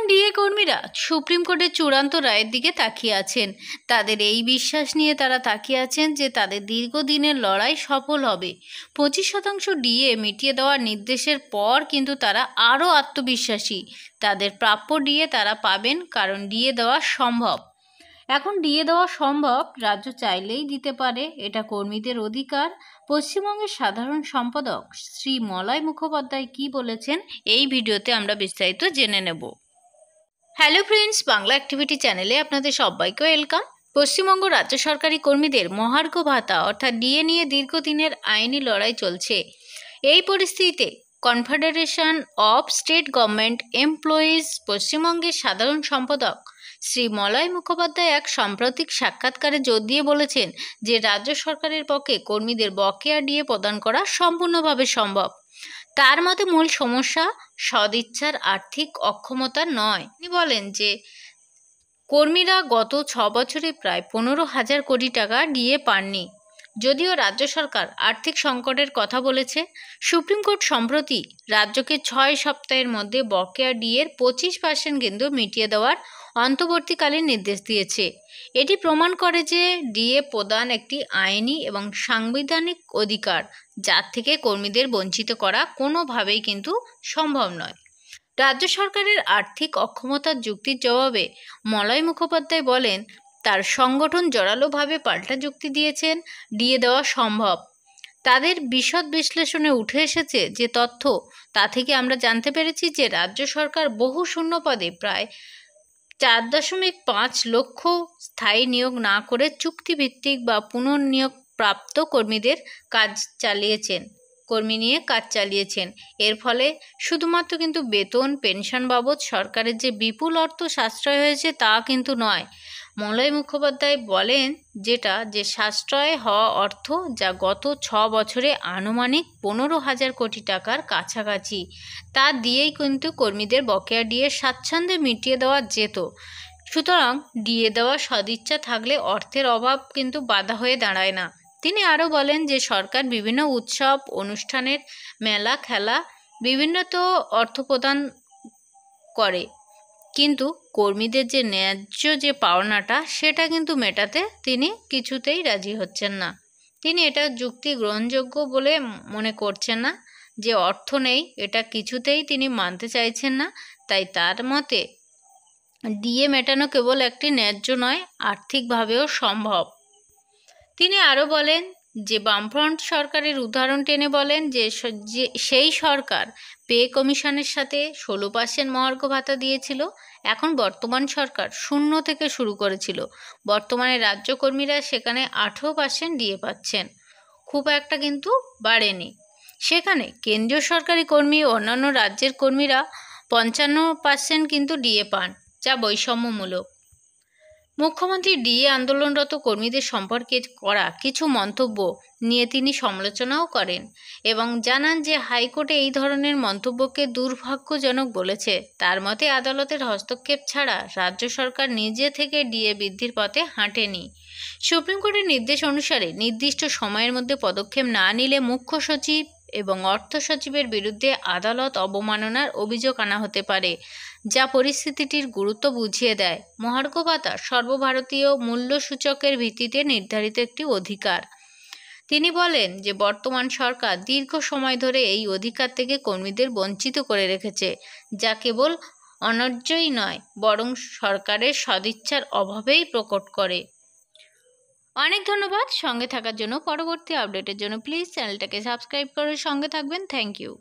এখন ডিএ কর্মীরা সুপ্রিম কোর্টের চূড়ান্ত রায়ের দিকে তাকিয়ে আছেন। তাদের এই বিশ্বাস নিয়ে তারা তাকিয়ে আছেন যে তাদের দীর্ঘদিনের লড়াই সফল হবে। 25% ডিএ মিটিয়ে দেওয়ার নির্দেশের পর কিন্তু তারা আরও আত্মবিশ্বাসী। তাদের প্রাপ্য ডিএ তারা পাবেন, কারণ ডিএ দেওয়া সম্ভব। এখন ডিএ দেওয়া সম্ভব, রাজ্য চাইলেই দিতে পারে, এটা কর্মীদের অধিকার। পশ্চিমবঙ্গের সাধারণ সম্পাদক শ্রী মলয় মুখোপাধ্যায় কি বলেছেন, এই ভিডিওতে আমরা বিস্তারিত জেনে নেব। হ্যালো ফ্রেন্ডস, বাংলা অ্যাক্টিভিটি চ্যানেলে আপনাদের সবাইকে ওয়েলকাম। পশ্চিমবঙ্গ রাজ্য সরকারি কর্মীদের মহার্ঘ ভাতা অর্থাৎ ডিএ নিয়ে দীর্ঘদিনের আইনি লড়াই চলছে। এই পরিস্থিতিতে confederation of state government employees পশ্চিমবঙ্গের সাধারণ সম্পাদক শ্রী মলয় মুখোপাধ্যায় এক সাম্প্রতিক সাক্ষাৎকারে জোর দিয়ে বলেছেন যে রাজ্য সরকারের পক্ষে কর্মীদের বকেয়া ডিএ প্রদান করা সম্পূর্ণভাবে সম্ভব। তার মতে মূল সমস্যা সদিচ্ছার আর্থিক অক্ষমতা নয়। তিনি বলেন যে কর্মীরা গত 6 বছরে প্রায় 15,000 কোটি টাকা ডিএ পাননি। যদিও রাজ্য সরকার আর্থিক সংকটের কথা বলেছে, সুপ্রিম কোর্ট সম্প্রতি রাজ্যকে 6 সপ্তাহের মধ্যে বকেয়া ডিএর 25% কিন্তু মিটিয়ে দেওয়ার অন্তর্বর্তীকালীন নির্দেশ দিয়েছে। এটি প্রমাণ করে যে ডিএ প্রদান একটি আইনি এবং সাংবিধানিক অধিকার, যার থেকে কর্মীদের বঞ্চিত করা কোনোভাবেই কিন্তু সম্ভব নয়। রাজ্য সরকারের আর্থিক অক্ষমতার যুক্তির জবাবে মলয় মুখোপাধ্যায় বলেন, তার সংগঠন জোরালোভাবে পাল্টা যুক্তি দিয়েছেন ডিএ দেওয়া সম্ভব। তাদের বিশদ বিশ্লেষণে উঠে এসেছে যে তথ্য, তা থেকে আমরা জানতে পেরেছি যে রাজ্য সরকার বহু শূন্য পদে প্রায় 4.5 লক্ষ স্থায়ী নিয়োগ না করে চুক্তিভিত্তিক বা পুনর্নিয়োগ প্রাপ্ত কর্মী নিয়ে কাজ চালিয়েছেন। এর ফলে শুধুমাত্র কিন্তু বেতন পেনশন বাবদ সরকারের যে বিপুল অর্থ সাশ্রয় হয়েছে তা কিন্তু নয়। মলয় মুখোপাধ্যায় বলেন যে সাশ্রয় হওয়া অর্থ, যা গত 6 বছরে আনুমানিক 15,000 কোটি টাকার কাছাকাছি, তা দিয়েই কিন্তু কর্মীদের বকেয়া ডিএ স্বাচ্ছন্দ্যে মিটিয়ে দেওয়া যেত। সুতরাং ডিএ দেওয়া সদিচ্ছা থাকলে অর্থের অভাব কিন্তু বাধা হয়ে দাঁড়ায় না। তিনি আরও বলেন যে সরকার বিভিন্ন উৎসব অনুষ্ঠানের মেলা খেলা বিভিন্ন তো অর্থ প্রদান করে, কিন্তু কর্মীদের যে ন্যায্য যে পাওনাটা সেটা কিন্তু মেটাতে তিনি কিছুতেই রাজি হচ্ছেন না। তিনি এটা যুক্তি গ্রহণযোগ্য বলে মনে করছেন না। যে অর্থ নেই এটা কিছুতেই তিনি মানতে চাইছেন না। তাই তার মতে ডিএ মেটানো কেবল একটি ন্যায্য নয়, আর্থিকভাবেও সম্ভব। তিনি আরও বলেন যে বামফ্রন্ট সরকারের উদাহরণ টেনে বলেন যে সেই সরকার পে কমিশনের সাথে 16% মহার্ঘ ভাতা দিয়েছিল। এখন বর্তমান সরকার 0 থেকে শুরু করেছিল। বর্তমানে রাজ্য কর্মীরা সেখানে 18% ডিএ পাচ্ছেন, খুব একটা কিন্তু বাড়েনি। সেখানে কেন্দ্রীয় সরকারি কর্মী ও অন্যান্য রাজ্যের কর্মীরা 55% কিন্তু ডিএ পান, যা বৈষম্যমূলক। মুখ্যমন্ত্রী ডিএ আন্দোলনরত কর্মীদের সম্পর্কে করা কিছু মন্তব্য নিয়ে তিনি সমালোচনাও করেন এবং জানান যে হাইকোর্টে এই ধরনের মন্তব্যকে দুর্ভাগ্যজনক বলেছে। তার মতে আদালতের হস্তক্ষেপ ছাড়া রাজ্য সরকার নিজে থেকে ডিএ বৃদ্ধির পথে হাঁটেনি। সুপ্রিম কোর্টের নির্দেশ অনুসারে নির্দিষ্ট সময়ের মধ্যে পদক্ষেপ না নিলে মুখ্য সচিব এবং অর্থ সচিবের বিরুদ্ধে আদালত অবমাননার অভিযোগ আনা হতে পারে, যা পরিস্থিতিটির গুরুত্ব বুঝিয়ে দেয়। মহার্ঘ ভাতা সর্বভারতীয় মূল্যসূচকের ভিত্তিতে নির্ধারিত একটি অধিকার। তিনি বলেন যে বর্তমান সরকার দীর্ঘ সময় ধরে এই অধিকার থেকে কর্মীদের বঞ্চিত করে রেখেছে, যা কেবল অন্যায্যই নয়, বরং সরকারের সদিচ্ছার অভাবেই প্রকট করে। অনেক ধন্যবাদ সঙ্গে থাকার জন্য। পরবর্তী আপডেটের জন্য প্লিজ চ্যানেলটাকে সাবস্ক্রাইব করে সঙ্গে থাকবেন। Thank you.